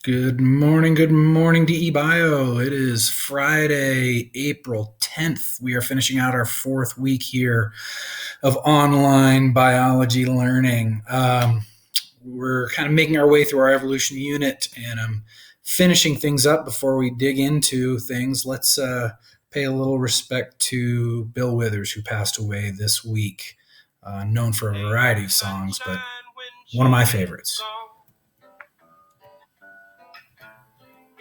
Good morning, DE Bio. It is Friday, April 10th. We are finishing out our fourth week here of online biology learning. We're kind of making our way through our evolution unit, and I'm finishing things up before we dig into things. Let's pay a little respect to Bill Withers, who passed away this week, known for a variety of songs, but one of my favorites.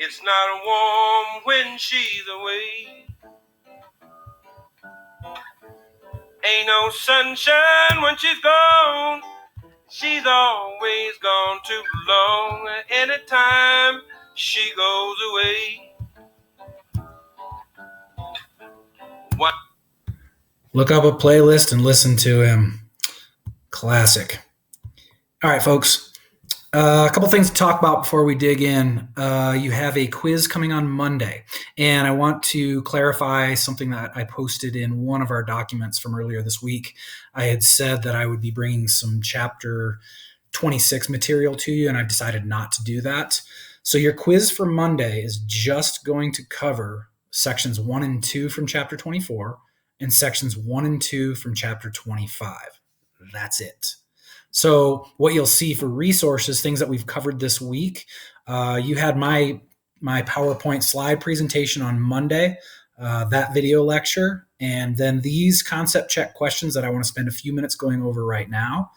It's not warm when she's away. Ain't no sunshine when she's gone. She's always gone too long. Anytime she goes away. What? Look up a playlist and listen to him. Classic. All right, folks. A couple things to talk about before we dig in. You have a quiz coming on Monday, and I want to clarify something that I posted in one of our documents from earlier this week. I had said that I would be bringing some chapter 26 material to you, and I've decided not to do that. So your quiz for Monday is just going to cover sections 1 and 2 from chapter 24 and sections 1 and 2 from chapter 25. That's it. So what you'll see for resources, things that we've covered this week, you had my PowerPoint slide presentation on Monday, that video lecture, and then these concept check questions that I want to spend a few minutes going over right now.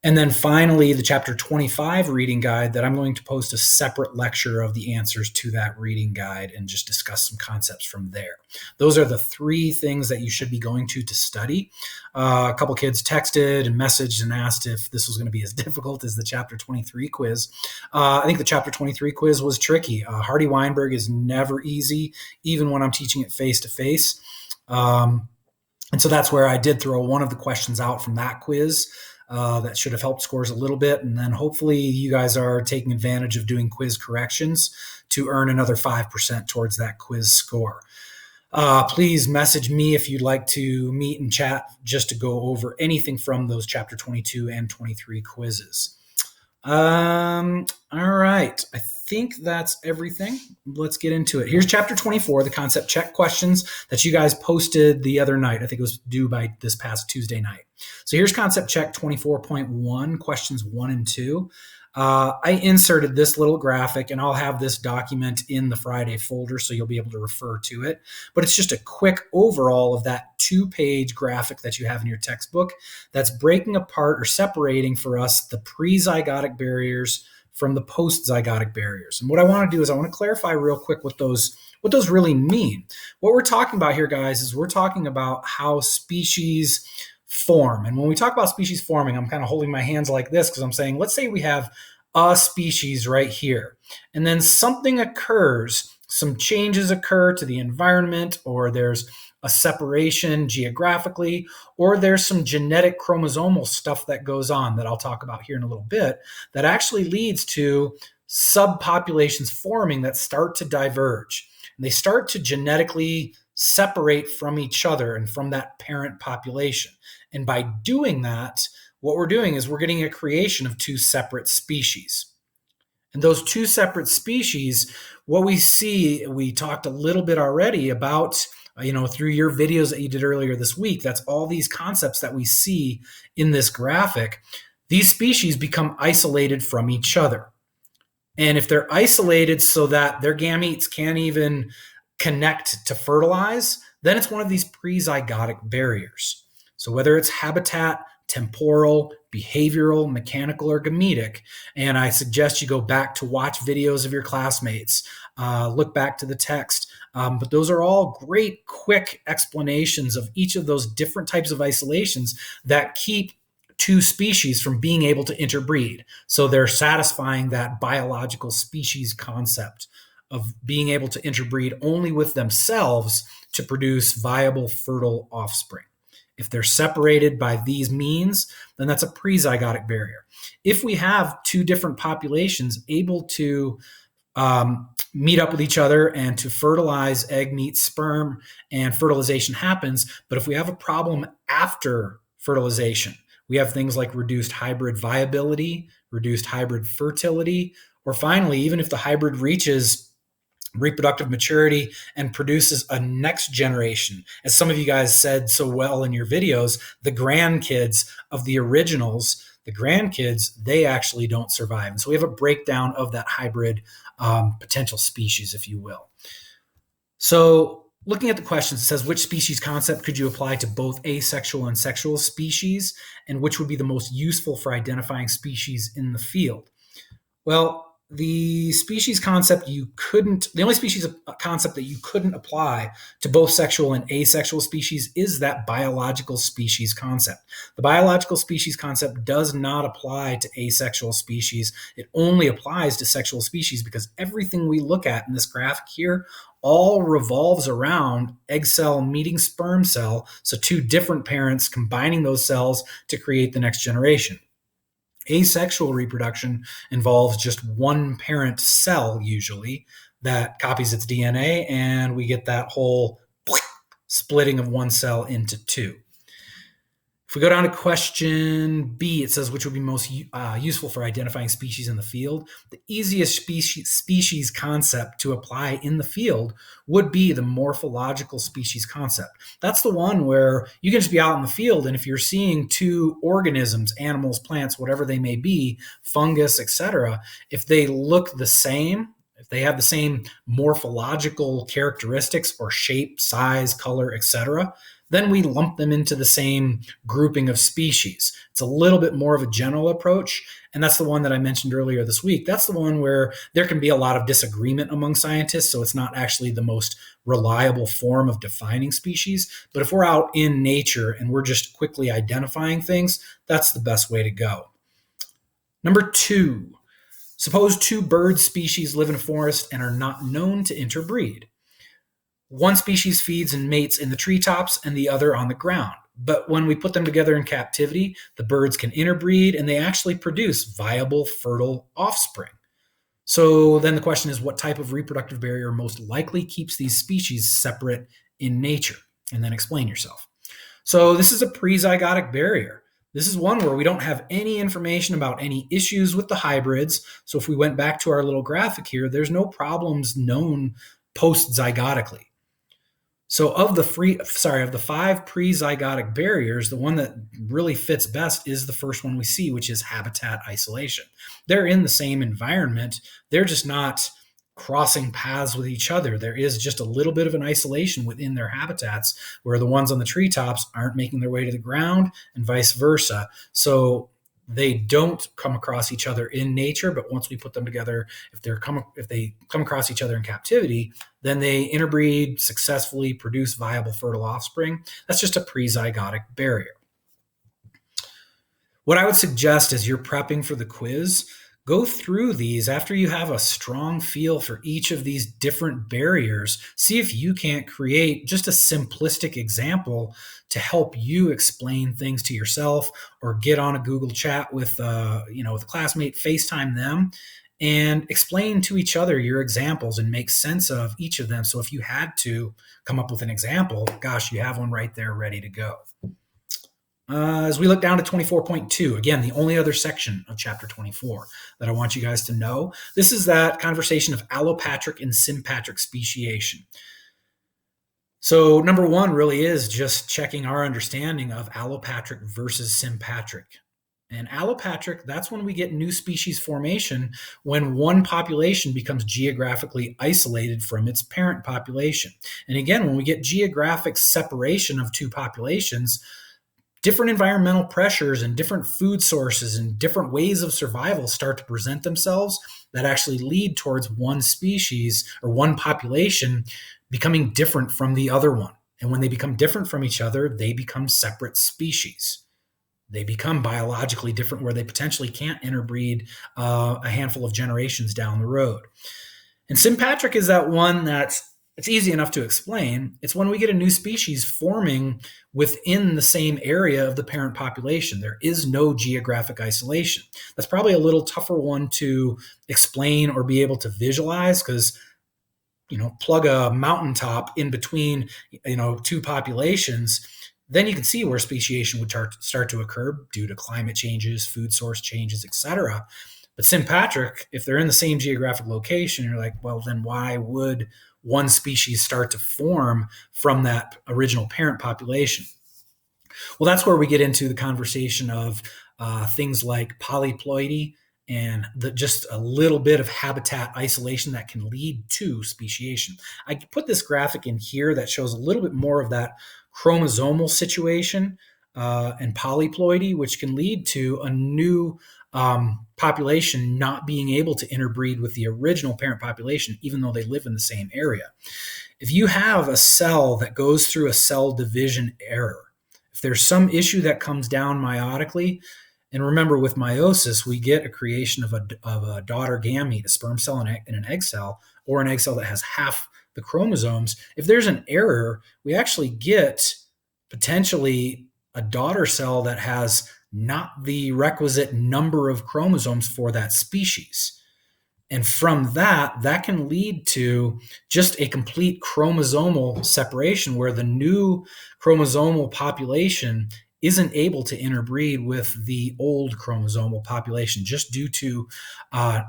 And then finally, the chapter 25 reading guide that I'm going to post a separate lecture of the answers to that reading guide and just discuss some concepts from there. Those are the three things that you should be going to study. A couple kids texted and messaged and asked if this was going to be as difficult as the chapter 23 quiz. I think the chapter 23 quiz was tricky. Hardy Weinberg is never easy, even when I'm teaching it face-to-face. And so that's where I did throw one of the questions out from that quiz. That should have helped scores a little bit. And then hopefully you guys are taking advantage of doing quiz corrections to earn another 5% towards that quiz score. Please message me if you'd like to meet and chat just to go over anything from those chapter 22 and 23 quizzes. All right. I think that's everything. Let's get into it. Here's chapter 24, the concept check questions that you guys posted the other night. I think it was due by this past Tuesday night. So here's concept check 24.1, questions 1 and 2. I inserted this little graphic, and I'll have this document in the Friday folder, so you'll be able to refer to it. But it's just a quick overall of that 2-page graphic that you have in your textbook that's breaking apart or separating for us the pre-zygotic barriers from the post-zygotic barriers. And what I want to do is I want to clarify real quick what those really mean. What we're talking about here, guys, is we're talking about how species form. And when we talk about species forming, I'm kind of holding my hands like this because I'm saying, let's say we have a species right here, and then something occurs, some changes occur to the environment, or there's a separation geographically, or there's some genetic chromosomal stuff that goes on that I'll talk about here in a little bit that actually leads to subpopulations forming that start to diverge. And they start to genetically separate from each other and from that parent population. And by doing that, what we're doing is we're getting a creation of 2 separate species. And those 2 separate species, what we see, we talked a little bit already about, through your videos that you did earlier this week, that's all these concepts that we see in this graphic. These species become isolated from each other. And if they're isolated so that their gametes can't even connect to fertilize, then it's one of these pre-zygotic barriers. So whether it's habitat, temporal, behavioral, mechanical, or gametic, and I suggest you go back to watch videos of your classmates, look back to the text, but those are all great, quick explanations of each of those different types of isolations that keep 2 species from being able to interbreed. So they're satisfying that biological species concept of being able to interbreed only with themselves to produce viable, fertile offspring. If they're separated by these means, then that's a pre-zygotic barrier. If we have 2 different populations able to meet up with each other and to fertilize egg meets sperm and fertilization happens, but if we have a problem after fertilization, we have things like reduced hybrid viability, reduced hybrid fertility, Or finally, even if the hybrid reaches reproductive maturity and produces a next generation, as some of you guys said so well in your videos, the grandkids of the originals, the grandkids, they actually don't survive. And so we have a breakdown of that hybrid potential species, if you will. So looking at the questions, it says, which species concept could you apply to both asexual and sexual species, and which would be the most useful for identifying species in the field? Well, the species concept the only species concept that you couldn't apply to both sexual and asexual species is that biological species concept. The biological species concept does not apply to asexual species. It only applies to sexual species because everything we look at in this graphic here all revolves around egg cell meeting sperm cell, so two different parents combining those cells to create the next generation. Asexual reproduction involves just one parent cell, usually, that copies its DNA, and we get that whole splitting of one cell into two. If we go down to question B, it says, which would be most useful for identifying species in the field? The easiest species concept to apply in the field would be the morphological species concept. That's the one where you can just be out in the field, and if you're seeing two organisms, animals, plants, whatever they may be, fungus, etc., if they look the same, if they have the same morphological characteristics or shape, size, color, etc., then we lump them into the same grouping of species. It's a little bit more of a general approach, and that's the one that I mentioned earlier this week. That's the one where there can be a lot of disagreement among scientists, so it's not actually the most reliable form of defining species. But if we're out in nature and we're just quickly identifying things, that's the best way to go. Number 2, suppose two bird species live in a forest and are not known to interbreed. One species feeds and mates in the treetops and the other on the ground. But when we put them together in captivity, the birds can interbreed and they actually produce viable, fertile offspring. So then the question is, what type of reproductive barrier most likely keeps these species separate in nature? And then explain yourself. So this is a prezygotic barrier. This is one where we don't have any information about any issues with the hybrids. So if we went back to our little graphic here, there's no problems known post-zygotically. So of the 5 prezygotic barriers, the one that really fits best is the first one we see, which is habitat isolation. They're in the same environment. They're just not crossing paths with each other. There is just a little bit of an isolation within their habitats where the ones on the treetops aren't making their way to the ground and vice versa. So they don't come across each other in nature, but once we put them together, if they come across each other in captivity, then they interbreed, successfully produce viable fertile offspring. That's just a prezygotic barrier. What I would suggest as you're prepping for the quiz, go through these after you have a strong feel for each of these different barriers. See if you can't create just a simplistic example to help you explain things to yourself, or get on a Google chat with with a classmate, FaceTime them, and explain to each other your examples and make sense of each of them. So if you had to come up with an example, gosh, you have one right there ready to go. As we look down to 24.2, again, the only other section of chapter 24 that I want you guys to know, this is that conversation of allopatric and sympatric speciation. So number 1 really is just checking our understanding of allopatric versus sympatric. And allopatric, that's when we get new species formation, when one population becomes geographically isolated from its parent population. And again, when we get geographic separation of two populations, different environmental pressures and different food sources and different ways of survival start to present themselves that actually lead towards one species or one population becoming different from the other one. And when they become different from each other, they become separate species. They become biologically different where they potentially can't interbreed a handful of generations down the road. And sympatric is that one it's easy enough to explain. It's when we get a new species forming within the same area of the parent population. There is no geographic isolation. That's probably a little tougher one to explain or be able to visualize because, plug a mountaintop in between, two populations, then you can see where speciation would start to occur due to climate changes, food source changes, etc. But sympatric, if they're in the same geographic location, you're like, well, then why would one species start to form from that original parent population? Well, that's where we get into the conversation of things like polyploidy and just a little bit of habitat isolation that can lead to speciation. I put this graphic in here that shows a little bit more of that chromosomal situation and polyploidy, which can lead to a new population not being able to interbreed with the original parent population, even though they live in the same area. If you have a cell that goes through a cell division error, if there's some issue that comes down meiotically, and remember with meiosis, we get a creation of a daughter gamete, a sperm cell and an egg cell, or an egg cell that has half the chromosomes. If there's an error, we actually get potentially a daughter cell that has not the requisite number of chromosomes for that species. And from that can lead to just a complete chromosomal separation where the new chromosomal population isn't able to interbreed with the old chromosomal population just due to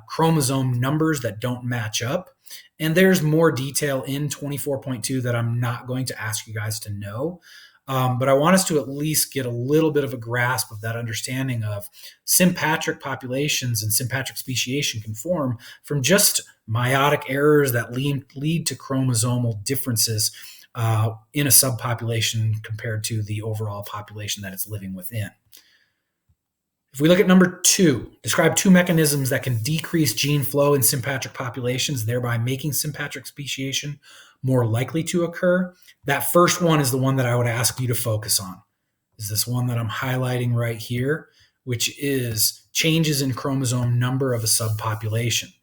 chromosome numbers that don't match up. And there's more detail in 24.2 that I'm not going to ask you guys to know. But I want us to at least get a little bit of a grasp of that understanding of sympatric populations and sympatric speciation can form from just meiotic errors that lead to chromosomal differences in a subpopulation compared to the overall population that it's living within. If we look at number 2, describe 2 mechanisms that can decrease gene flow in sympatric populations, thereby making sympatric speciation more likely to occur. That first one is the one that I would ask you to focus on. Is this one that I'm highlighting right here, which is changes in chromosome number of a subpopulation.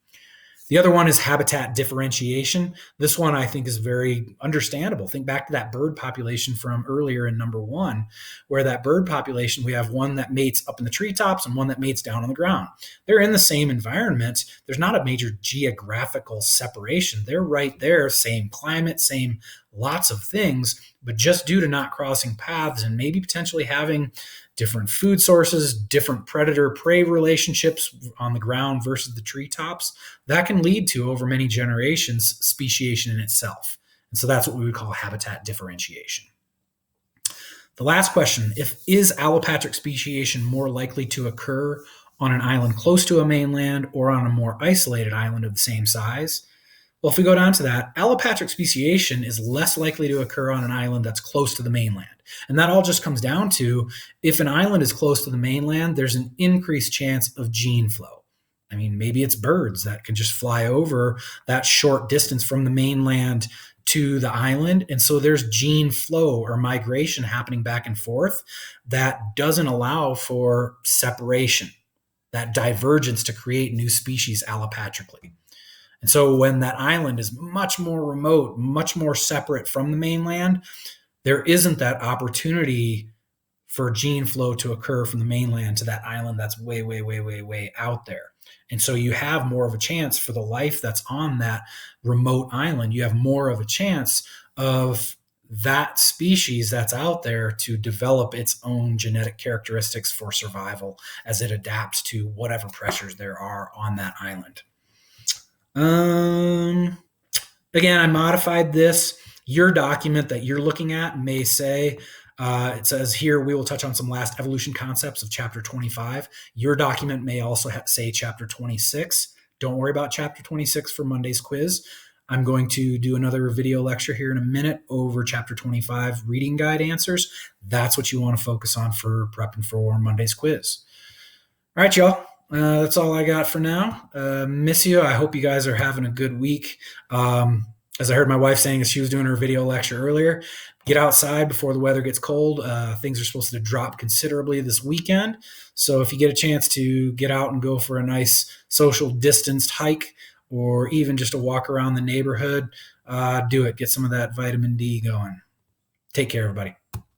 The other one is habitat differentiation. This one I think is very understandable. Think back to that bird population from earlier in number 1, where that bird population, we have one that mates up in the treetops and one that mates down on the ground. They're in the same environment. There's not a major geographical separation. They're right there, same climate, same lots of things, but just due to not crossing paths and maybe potentially having different food sources, different predator-prey relationships on the ground versus the treetops, that can lead to, over many generations, speciation in itself. And so that's what we would call habitat differentiation. The last question, is allopatric speciation more likely to occur on an island close to a mainland or on a more isolated island of the same size? Well, if we go down to that, allopatric speciation is less likely to occur on an island that's close to the mainland. And that all just comes down to, if an island is close to the mainland, there's an increased chance of gene flow. I mean, maybe it's birds that can just fly over that short distance from the mainland to the island. And so there's gene flow or migration happening back and forth that doesn't allow for separation, that divergence to create new species allopatrically. And so when that island is much more remote, much more separate from the mainland, there isn't that opportunity for gene flow to occur from the mainland to that island that's way, way, way, way, way out there. And so you have more of a chance for the life that's on that remote island. You have more of a chance of that species that's out there to develop its own genetic characteristics for survival as it adapts to whatever pressures there are on that island. Again, I modified this. Your document that you're looking at may say, it says here, we will touch on some last evolution concepts of chapter 25. Your document may also say chapter 26. Don't worry about chapter 26 for Monday's quiz. I'm going to do another video lecture here in a minute over chapter 25 reading guide answers. That's what you want to focus on for prepping for Monday's quiz. All right, y'all. That's all I got for now. Miss you. I hope you guys are having a good week. As I heard my wife saying as she was doing her video lecture earlier, get outside before the weather gets cold. Things are supposed to drop considerably this weekend. So if you get a chance to get out and go for a nice social distanced hike or even just a walk around the neighborhood, do it. Get some of that vitamin D going. Take care, everybody.